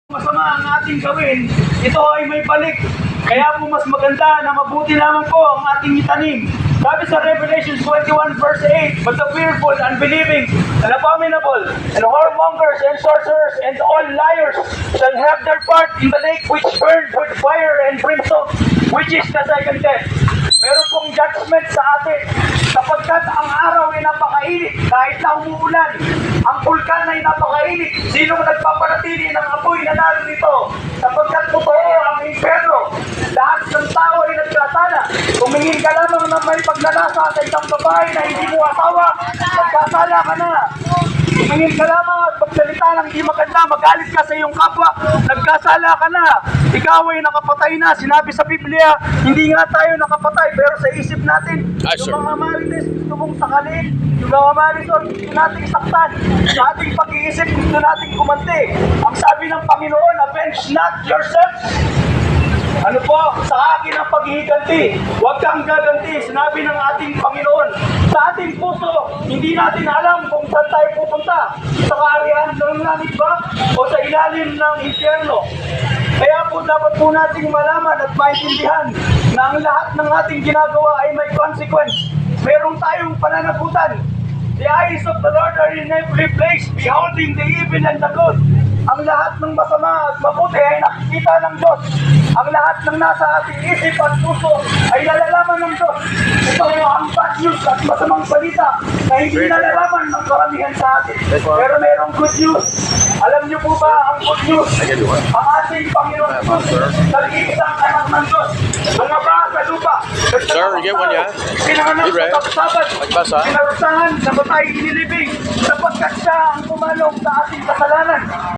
Masama ang ating gawin, ito ay may balik. Kaya po mas maganda na mabuti lamang po ang ating itanim. Sabi sa Revelation 21 verse 8, but the fearful, unbelieving, and abominable, and whoremongers, and sorcerers, and all liars shall have their part in the lake which burned with fire and brimstone, which is the second death. Meron pong judgment sa atin, sapagkat ang araw ay napakainit kahit na umuulan. Ang bulkan ay napakainit. Sino nagpapanatili ng apoy na narito? Sapagkat totoo ang impyerno. Lahat ng tao ay nagkasala. Tumingin ka lamang na may pagnanasa sa isang babae na hindi mo asawa, nagkasala ka na. Tumingin ka lamang at magsalita ng di maganda, magalit ka sa iyong kapwa, nagkasala ka na. Ikaw ay nakapatay na. Sinabi sa Biblia, hindi nga tayo nakapatay, pero sa isip natin, yung mga marites gusto mong sakalin, yung mga marites gusto nating saktan, sa ating pag-iisip gusto nating kumante. Ang sabi ng Panginoon, avenge not yourselves. Ano po? Sa akin ang paghihiganti. Huwag kang gaganti. Sinabi ng ating Panginoon. Sa ating puso, hindi natin alam kung saan tayo pupunta. Sa kaharian ng langit ba? O sa ilalim ng impyerno? Kaya po dapat po nating malaman at maintindihan na ang lahat ng ating ginagawa ay may consequence. Meron tayong pananagutan. The eyes of the Lord are in every place, beholding the evil and the good. Ang lahat ng masama at mabuti ay nakikita ng Diyos. Ang lahat ng nasa ating isip at puso ay nalalaman ng Diyos. Ito ang bad news at masamang balita na hindi nalalaman ng karamihan sa atin. Pero mayroong good news. Alam niyo po ba ang good news? Ang ating Panginoon Diyos, nag-iisang anak ng Diyos. Bumaba sa lupa. Sir, you get one, yeah? Pinanganak sa kapsabat. Magbasa. Pinarusahan na batay inilibing sapagkat siya ang pumalong sa ating kasalanan.